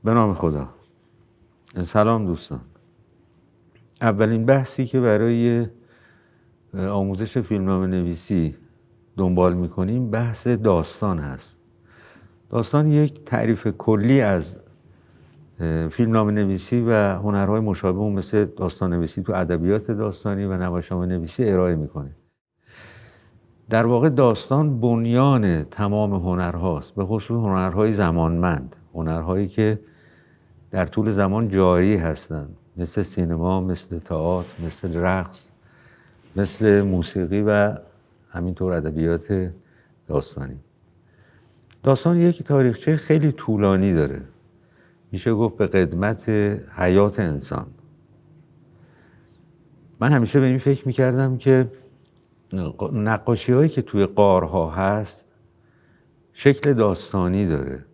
به نام خدا. سلام دوستان. اولین بحثی که برای آموزش فیلمنامه نویسی دنبال میکنیم بحث داستان هست. داستان یک تعریف کلی از فیلمنامه نویسی و هنرهای مشابه اون مثل داستان نویسی تو ادبیات داستانی و نمایشنامه نویسی ارائه میکنه. در واقع داستان بنیان تمام هنرهاست، به خصوص هنرهای زمانمند، هنرهایی که در طول زمان جاری هستند، مثل سینما، مثل تئاتر، مثل رقص، مثل موسیقی و همینطور ادبیات داستانی. داستان یک تاریخچه خیلی طولانی داره، میشه گفت به قدمت حیات انسان. من همیشه به این فکر میکردم که نقاشی هایی که توی غارها هست شکل داستانی داره،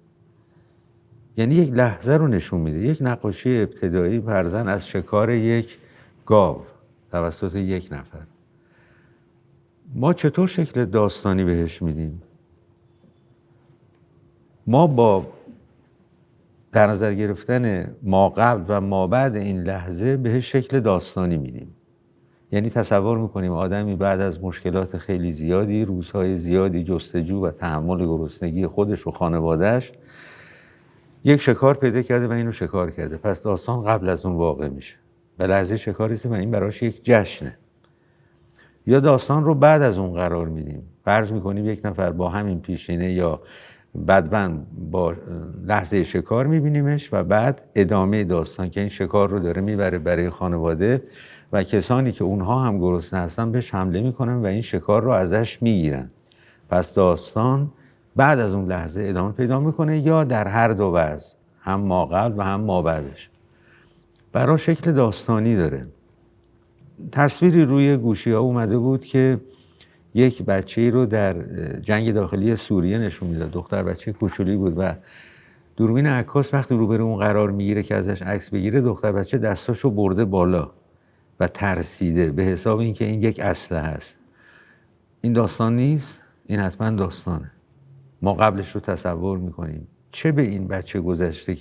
یعنی یک لحظه رو نشون میده. یک نقاشی ابتدایی فرضاً از شکار یک گاو توسط یک نفر، ما چطور شکل داستانی بهش میدیم؟ ما با در نظر گرفتن ما قبل و ما بعد این لحظه بهش شکل داستانی میدیم. یعنی تصور میکنیم آدمی بعد از مشکلات خیلی زیادی، روزهای زیادی جستجو و تحمل گرسنگی خودش و خانوادهش، یک شکار پیدا کرده و اینو شکار کرده. پس داستان قبل از اون واقع میشه و لحظه شکاریست و این براش یک جشنه. یا داستان رو بعد از اون قرار میدیم. فرض میکنیم یک نفر با همین پیشینه یا بدبن با لحظه شکار میبینیمش و بعد ادامه داستان که این شکار رو داره میبره برای خانواده و کسانی که اونها هم گرسنه هستن بهش حمله میکنن و این شکار رو ازش میگیرن. پس داستان بعد از اون لحظه ادامه پیدا میکنه یا در هر دو وضع، هم ما قبل و هم ما بعدش، برای شکل داستانی داره. تصویری روی گوشی ها اومده بود که یک بچه‌ای رو در جنگ داخلی سوریه نشون میداد. دختر بچه کوچولی بود و دوربین عکاس وقتی روبرو اون قرار میگیره که ازش عکس بگیره، دختر بچه دستاشو برده بالا و ترسیده به حساب اینکه این یک اسلحه است. این داستان نیست، این حتما داستانه. ما قبلش رو تصور میکنیم چه به این بچه گذشته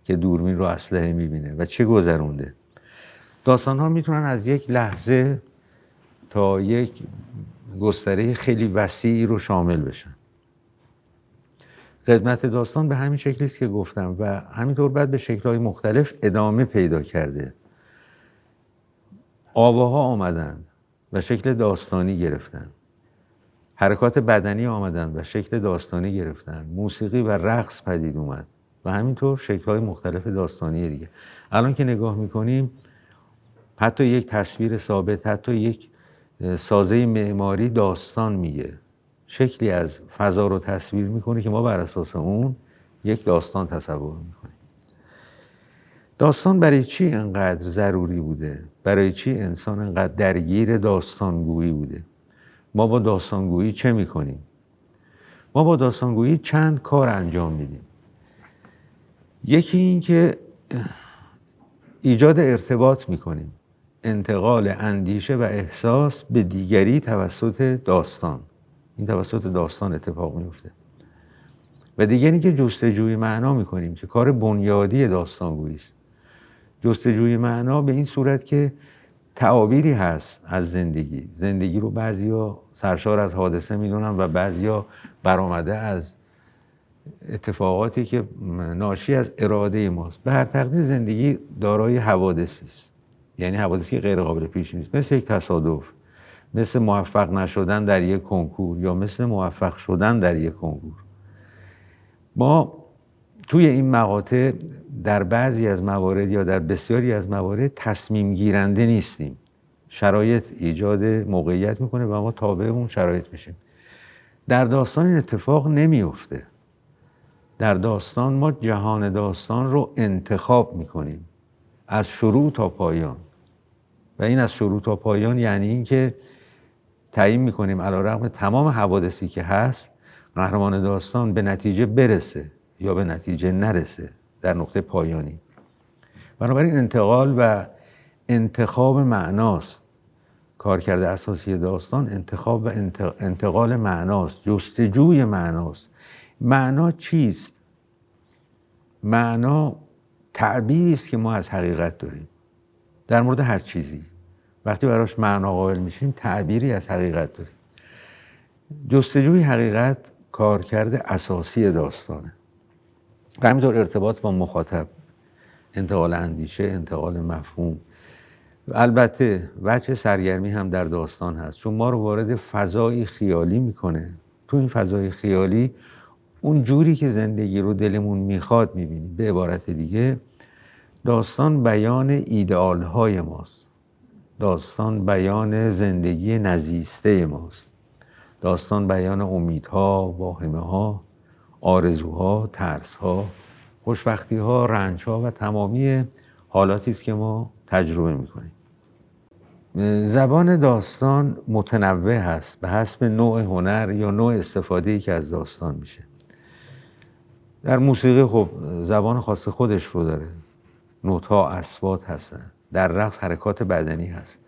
که دوربین رو اسلحه میبینه و چه گذرونده. داستان ها میتونن از یک لحظه تا یک گستره خیلی وسیعی رو شامل بشن. قدمت داستان به همین شکلی است که گفتم و همینطور بعد به شکل‌های مختلف ادامه پیدا کرده. آواها آمدن و شکل داستانی گرفتن. حرکات بدنی آمدن و شکل داستانی گرفتن. موسیقی و رقص پدید اومد و همینطور شکل‌های مختلف داستانی دیگه. الان که نگاه می‌کنیم حتی یک تصویر ثابت، حتی یک سازه معماری داستان میگه، شکلی از فضا رو تصویر میکنه که ما بر اساس اون یک داستان تصور میکنیم. داستان برای چی انقدر ضروری بوده؟ برای چی انسان انقدر درگیر داستانگویی بوده؟ ما با داستانگویی چه میکنیم؟ ما با داستانگویی چند کار انجام میدیم. یکی این که ایجاد ارتباط میکنیم، انتقال اندیشه و احساس به دیگری توسط داستان. این توسط داستان اتفاق میفته. و دیگری که جستجوی معنا میکنیم که کار بنیادی داستانگویی است. جستجوی معنا به این صورت که تعابیری هست از زندگی رو بعضیا سرشار از حادثه میدونن و بعضیا برآمده از اتفاقاتی که ناشی از اراده ماست. به هر تقدیر زندگی دارای حوادثی است، یعنی حوادثی که غیر قابل پیش بینی است، مثل یک تصادف، مثل موفق نشدن در یک کنکور یا مثل موفق شدن در یک کنکور. ما توی این مقاطع در بعضی از موارد یا در بسیاری از موارد تصمیم گیرنده نیستیم. شرایط ایجاد موقعیت میکنه و ما تابع اون شرایط میشیم. در داستان این اتفاق نمیفته. در داستان ما جهان داستان رو انتخاب میکنیم از شروع تا پایان. و این از شروع تا پایان یعنی این که تعیین میکنیم علیرغم تمام حوادثی که هست، قهرمان داستان به نتیجه برسه یا به نتیجه نرسه در نقطه پایانی. بنابراین انتقال و انتخاب معناست. کارکرد اساسی داستان انتخاب و انتقال معناست، جستجوی معناست. معنا چیست؟ معنا تعبیری است که ما از حقیقت داریم در مورد هر چیزی. وقتی براش معنا قائل میشیم تعبیری از حقیقت داریم. جستجوی حقیقت کارکرد اساسی داستانه و همینطور ارتباط با مخاطب، انتقال اندیشه، انتقال مفهوم. البته وجه سرگرمی هم در داستان هست، چون ما رو وارد فضای خیالی میکنه. تو این فضای خیالی اون جوری که زندگی رو دلمون میخواد میبینیم. به عبارت دیگه داستان بیان ایدئال های ماست، داستان بیان زندگی نزیسته ماست، داستان بیان امیدها، واهمه ها، آرزوها، ترسها، خوشبختیها، رنجها و تمامی حالاتی است که ما تجربه میکنیم. زبان داستان متنوع هست به حسب نوع هنر یا نوع استفاده‌ای که از داستان میشه. در موسیقی خب زبان خاص خودش رو داره، نوت‌ها اصوات هستن. در رقص حرکات بدنی هست.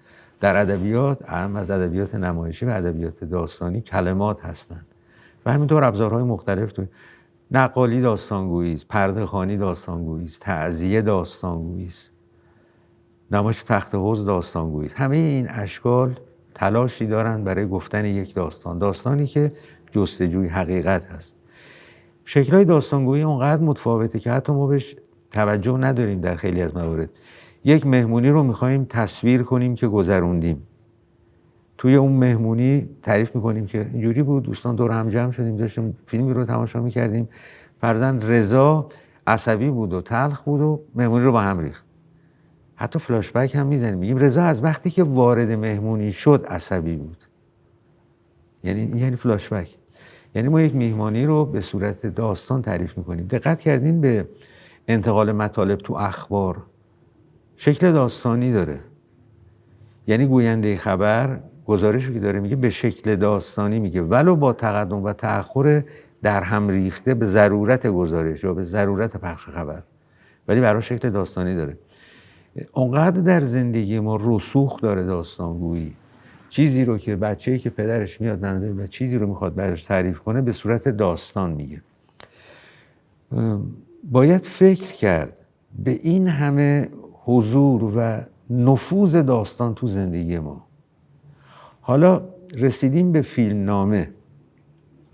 در ادبیات، اهم از ادبیات نمایشی و ادبیات داستانی، کلمات هستند و همینطور ابزارهای مختلف. تو نقالی داستانگویی است، پرده‌خوانی داستانگویی است، تعزیه داستانگویی است، نمایش تخت حوض داستانگویی است. همه این اشکال تلاشی دارند برای گفتن یک داستان، داستانی که جستجوی حقیقت هست. شکل‌های داستانگویی اونقدر متفاوته که حتی ما بهش توجه نداریم. در خیلی از موارد یک مهمونی رو می‌خوایم تصویر کنیم که گذروندیم. توی اون مهمونی تعریف می‌کنیم که اینجوری بود، دوستان دور هم جمع شدیم، داشتیم فیلمی رو تماشا می‌کردیم، فرزند رضا عصبی بود و تلخ بود و مهمونی رو با هم ریخت. حتی فلاش بک هم می‌زنیم، میگیم رضا از وقتی که وارد مهمونی شد عصبی بود. یعنی فلاش بک. یعنی ما یک میهمانی رو به صورت داستان تعریف می‌کنیم. دقت کردین به انتقال مطالب تو اخبار؟ شکل داستانی داره. یعنی گوینده خبر گزارشی که داره میگه به شکل داستانی میگه، ولو با تقدم و تأخر در هم ریخته به ضرورت گزارش یا به ضرورت پخش خبر، ولی برای شکل داستانی داره. اونقدر در زندگی ما رسوخ داره داستانگویی. چیزی رو که بچه‌ای که پدرش میاد منزل و چیزی رو میخواد براش تعریف کنه به صورت داستان میگه. باید فکر کرد به این همه حضور و نفوذ داستان تو زندگی ما. حالا رسیدیم به فیلمنامه،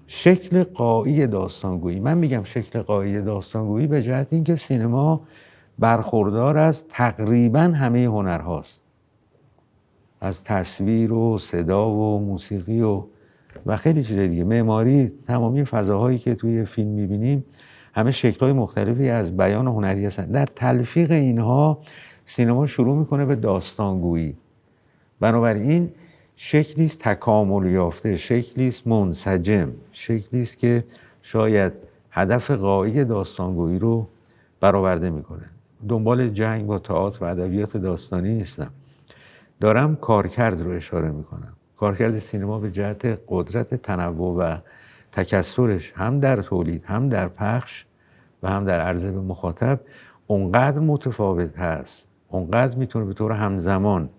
شکل غایی داستانگویی. من میگم شکل غایی داستانگویی به جهت اینکه سینما برخوردار از تقریباً همه هنرهاست، از تصویر و صدا و موسیقی و خیلی چیز دیگه، معماری، تمامی فضاهایی که توی فیلم میبینیم همه شکل‌های مختلفی از بیان هنری هستن. در تلفیق اینها سینما شروع میکنه به داستانگویی. بنابراین شکلی است تکامل یافته، شکلی است منسجم، شکلی است که شاید هدف غایی داستانگویی رو برآورده میکنه. دنبال جنگ با تئاتر و ادبیات داستانی نیستم، دارم کارکرد رو اشاره میکنم. کارکرد سینما به جهت قدرت تنوع و تکثرش هم در تولید، هم در پخش و هم در عرضه به مخاطب اونقدر متفاوت هست، اونقدر میتونه به طور همزمان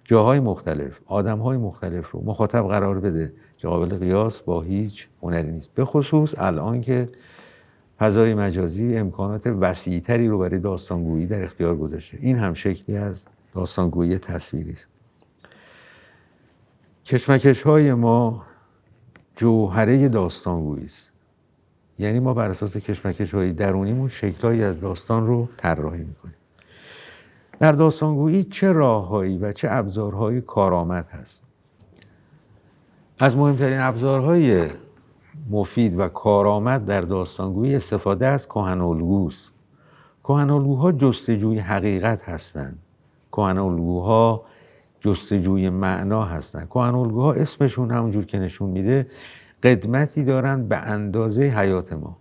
جاهای مختلف، آدمهای مختلف رو مخاطب قرار بده که قابل قیاس با هیچ هنری نیست. به خصوص الان که فضای مجازی امکانات وسیع‌تری رو برای داستانگویی در اختیار گذاشته. این هم شکلی از داستانگویی تصویری است. کشمکش‌های ما جوهره داستانگویی است. یعنی ما بر اساس کشمکش‌های درونیمون شکل‌هایی از داستان رو طراحی می‌کنیم. در داستانگویی چه راه‌هایی و چه ابزارهایی کارآمد هست؟ از مهمترین ابزارهای مفید و کارآمد در داستانگویی استفاده از کهن‌الگوست. کهن‌الگوها جستجوی حقیقت هستند. کهن‌الگوها جستجوی معنا هستند. کهن‌الگوها اسمشون همونجور که نشون میده قدمتی دارن به اندازه حیات ما.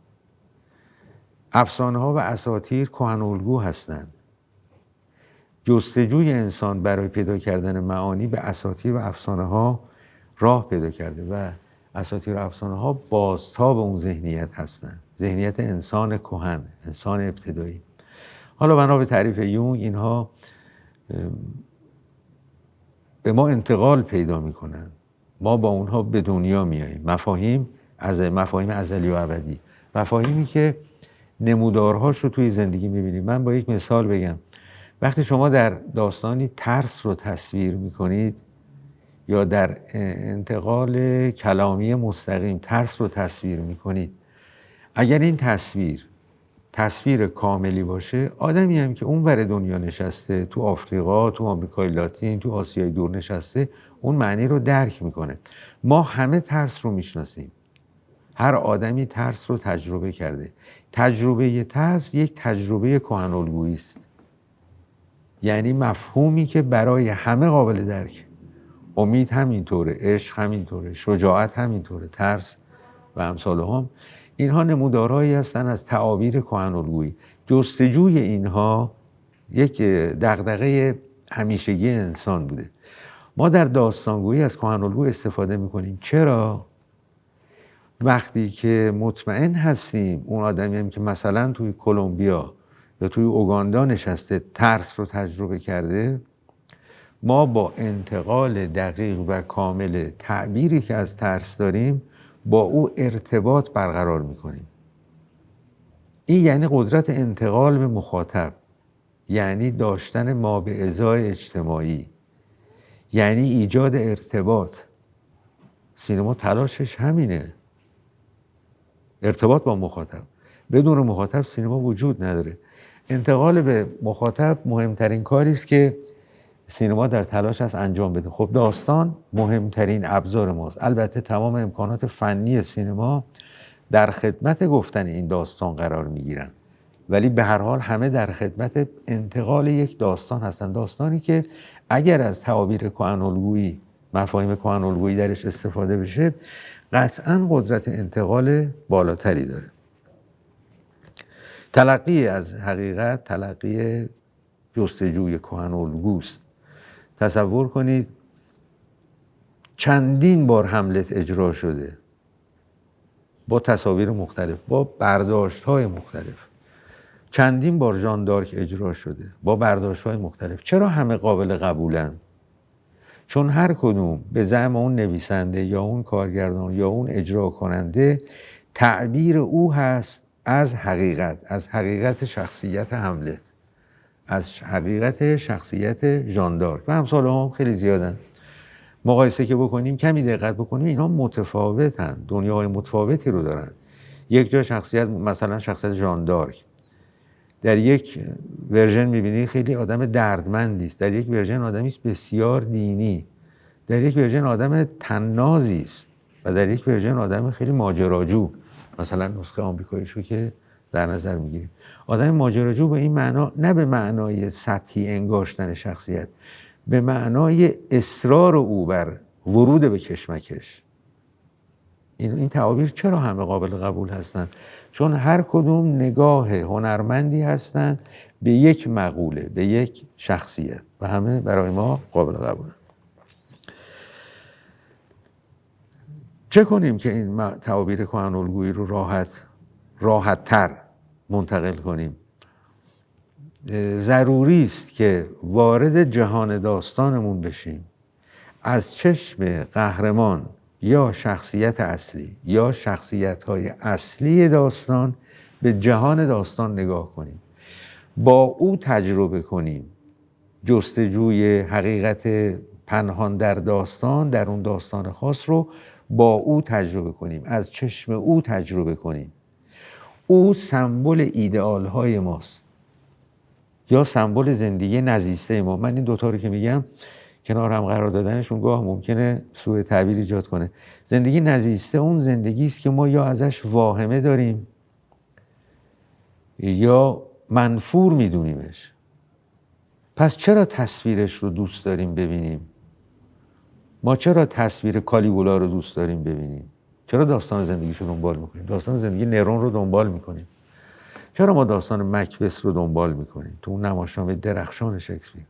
افسانه‌ها و اساطیر کهن‌الگو هستند. جستجوی انسان برای پیدا کردن معانی به اساطیر و افسانه‌ها راه پیدا کرده و اساطیر و افسانه‌ها بازتاب اون ذهنیت هستند. ذهنیت انسان کهن، انسان ابتدایی. حالا بنا به تعریف یونگ اینها به ما انتقال پیدا میکنن، ما با اونها به دنیا میاییم. مفاهیم ازلی و ابدی، مفاهیمی که نمودارهاش رو توی زندگی میبینیم. من با یک مثال بگم. وقتی شما در داستانی ترس رو تصویر میکنید یا در انتقال کلامی مستقیم ترس رو تصویر میکنید، اگر این تصویر کاملی باشه، آدمی هم که اون ور دنیا نشسته، تو آفریقا، تو آمریکای لاتین، تو آسیای دور نشسته، اون معنی رو درک میکنه. ما همه ترس رو میشناسیم. هر آدمی ترس رو تجربه کرده. تجربه ترس یک تجربه کهن‌الگویی است. یعنی مفهومی که برای همه قابل درک. امید همینطوره، عشق همینطوره، شجاعت همینطوره، ترس و امثال هم. اینها نمودارهایی هستند از تعابیر کهن‌الگویی. جستجوی اینها یک دغدغه همیشگی انسان بوده. ما در داستانگویی از کهن‌الگو استفاده میکنیم. چرا؟ وقتی که مطمئن هستیم اون آدمی هم که مثلا توی کلمبیا یا توی اوگاندا نشسته ترس رو تجربه کرده، ما با انتقال دقیق و کامل تعبیری که از ترس داریم با او ارتباط برقرار میکنیم. این یعنی قدرت انتقال به مخاطب، یعنی داشتن مابعضای اجتماعی، یعنی ایجاد ارتباط. سینما تلاشش همینه، ارتباط با مخاطب. بدون مخاطب سینما وجود نداره. انتقال به مخاطب مهمترین کاری است که سینما در تلاش است انجام بده. خب داستان مهمترین ابزار ماست. البته تمام امکانات فنی سینما در خدمت گفتن این داستان قرار میگیرن، ولی به هر حال همه در خدمت انتقال یک داستان هستن. داستانی که اگر از تعابیر کهن‌الگویی، مفاهیم کهن‌الگویی درش استفاده بشه، قطعاً قدرت انتقال بالاتری داره. تلقی از حقیقت تلقی جستجوی کهن‌الگوست. تصور کنید چندین بار هملت اجرا شده با تصاویر مختلف، با برداشت‌های مختلف. چندین بار ژان دارک اجرا شده با برداشت‌های مختلف. چرا همه قابل قبولن؟ چون هر کدوم به زعم اون نویسنده یا اون کارگردان یا اون اجرا کننده تعبیر او هست از حقیقت شخصیت هملت، از حقیقت شخصیت ژان دارک و امثال هم خیلی زیادن. مقایسه که بکنیم، کمی دقت بکنیم، اینا متفاوتن، دنیاهای متفاوتی رو دارن. یک جا شخصیت، مثلا شخصیت ژان دارک، در یک ورژن میبینی خیلی آدم دردمندی است، در یک ورژن آدمی است بسیار دینی، در یک ورژن آدم طنازی است و در یک ورژن آدم خیلی ماجراجو. مثلا نسخه آمریکاییشو که در نظر میگیریم، آدم ماجراجو به این معنا، نه به معنای سطحی انگاشتن شخصیت، به معنای اصرار او بر ورود به کشمکش. این تعابیر چرا همه قابل قبول هستن؟ چون هر کدوم نگاه هنرمندی هستن به یک مقوله، به یک شخصیت و همه برای ما قابل قبولن. چه کنیم که این تعابیر کهن‌الگویی رو راحت تر منتقل کنیم؟ ضروری است که وارد جهان داستانمون بشیم، از چشم قهرمان یا شخصیت اصلی یا شخصیت‌های اصلی داستان به جهان داستان نگاه کنیم، با او تجربه کنیم، جستجوی حقیقت پنهان در داستان، در اون داستان خاص رو با او تجربه کنیم، از چشم او تجربه کنیم. او سمبل ایدئال‌های ماست یا سمبل زندگی نزیسته ما. من این دوتا رو که میگم کنار هم قرار دادنشون گاه ممکنه سوء تعبیر ایجاد کنه. زندگی نزیسته اون زندگی است که ما یا ازش واهمه داریم یا منفور میدونیمش. پس چرا تصویرش رو دوست داریم ببینیم؟ ما چرا تصویر کالیگولا رو دوست داریم ببینیم؟ چرا داستان زندگیش رو دنبال میکنیم؟ داستان زندگی نرون رو دنبال میکنیم. چرا ما داستان مکبث رو دنبال میکنیم؟ تو اون نمایشنامه درخشان شکسپیر،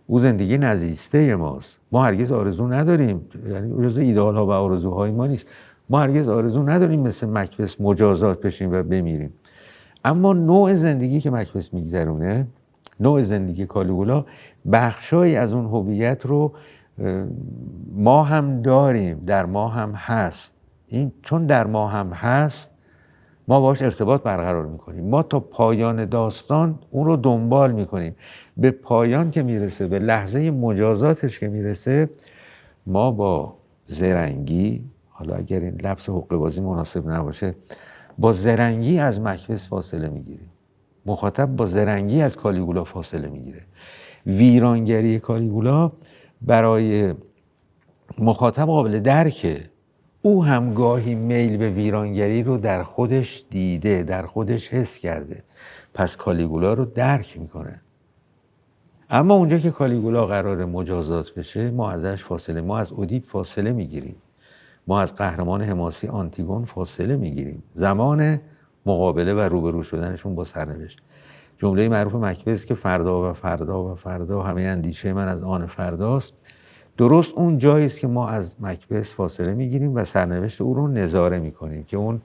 او زندگی نزیسته ماست. ما هرگز آرزو نداریم، یعنی جزء ایدئال ها و آرزوهای ما نیست. ما هرگز آرزو نداریم مثل مکبث مجازات بشیم و بمیریم. اما نوع زندگی که مکبث میگذرونه، نوع زندگی کالیگولا، بخشایی از اون هویت رو ما هم داریم، در ما هم هست. این چون در ما هم هست، ما باش ارتباط برقرار میکنیم، ما تا پایان داستان اون رو دنبال میکنیم. به پایان که میرسه، به لحظه مجازاتش که میرسه، ما با زرنگی، حالا اگر این لفظ حقه بازی مناسب نباشه، با زرنگی از مکبث فاصله میگیریم. مخاطب با زرنگی از کالیگولا فاصله میگیره. ویرانگری کالیگولا برای مخاطب قابل درکه. او هم گاهی میل به ویرانگری رو در خودش دیده، در خودش حس کرده، پس کالیگولا رو درک میکنه. اما اونجا که کالیگولا قرار مجازات بشه، ما ازش فاصله، ما از اودیپ فاصله میگیریم، ما از قهرمان حماسی آنتیگون فاصله میگیریم. زمان مقابله و روبرو شدنشون با سرنوشت. جمله معروف مکبث که فردا و فردا و فردا همه اندیشه من از آن فرداست، درست اون جایی است که ما از مکبث فاصله میگیریم و سرنوشت او رو نظاره میکنیم، که اون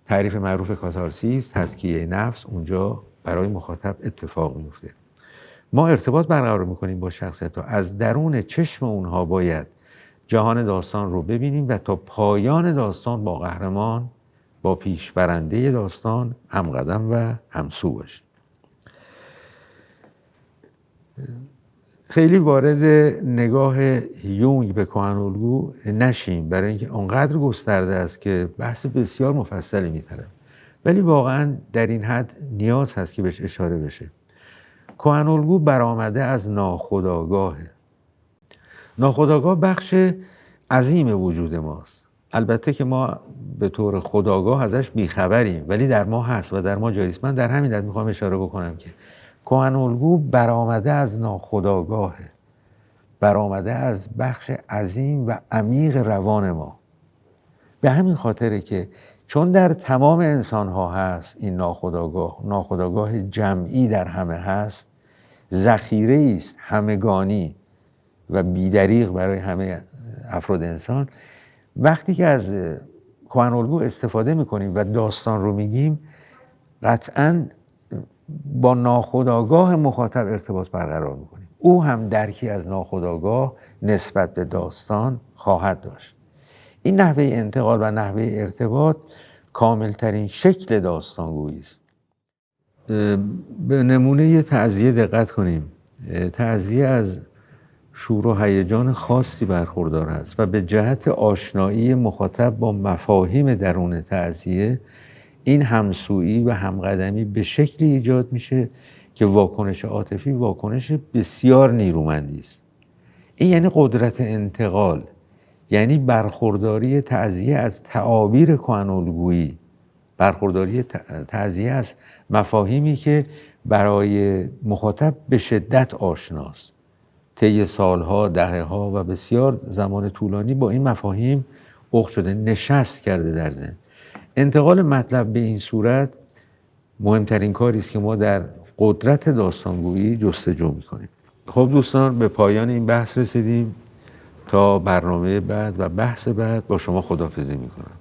تعریف معروف کاتارسیس، تزکیه نفس، اونجا برای مخاطب اتفاق میفته. ما ارتباط برقرار میکنیم با شخصیت‌ها، از درون چشم اونها باید جهان داستان رو ببینیم و تا پایان داستان با قهرمان، با پیشبرنده داستان همقدم و همسو باشیم. خیلی وارد نگاه یونگ به کهن‌الگو نشیم، برای اینکه اونقدر گسترده است که بحث بسیار مفصلی می‌طلبه، ولی واقعا در این حد نیاز هست که بهش اشاره بشه. کهن‌الگو برآمده از ناخودآگاهه. ناخودآگاه بخش عظیم وجود ماست. البته که ما به طور خودآگاه ازش بیخبریم، ولی در ما هست و در ما جاری است. من در همین حد میخوام اشاره بکنم که کهن‌الگو برآمده از ناخودآگاهه، برآمده از بخش عظیم و عمیق روان ما. به همین خاطره که چون در تمام انسان ها هست این ناخودآگاه جمعی در همه هست، ذخیره است همگانی و بیدریغ برای همه افراد انسان. وقتی که از کهن‌الگو استفاده میکنیم و داستان رو میگیم، قطعاً با ناخودآگاه مخاطب ارتباط برقرار میکنیم. او هم درکی از ناخودآگاه نسبت به داستان خواهد داشت. این نحوه انتقال و نحوه ارتباط کاملترین شکل داستانگویی است. به نمونه تعزیه دقت کنیم. تعزیه از شور و هیجان خاصی برخوردار است و به جهت آشنایی مخاطب با مفاهیم درون تعزیه، این همسویی و همقدمی به شکلی ایجاد میشه که واکنش عاطفی واکنش بسیار نیرومندی است. این یعنی قدرت انتقال، یعنی برخورداری تعزیه از تعابیر کهن‌الگویی، برخورداری تعزیه از مفاهیمی که برای مخاطب به شدت آشناست. طی سالها، دهه‌ها و بسیار زمان طولانی با این مفاهیم عقد شده، نشست کرده در ذهن. انتقال مطلب به این صورت مهمترین کاری است که ما در قدرت داستانگویی جستجو می‌کنیم. خب دوستان، به پایان این بحث رسیدیم. تا برنامه بعد و بحث بعد با شما خداحافظی می‌کنم.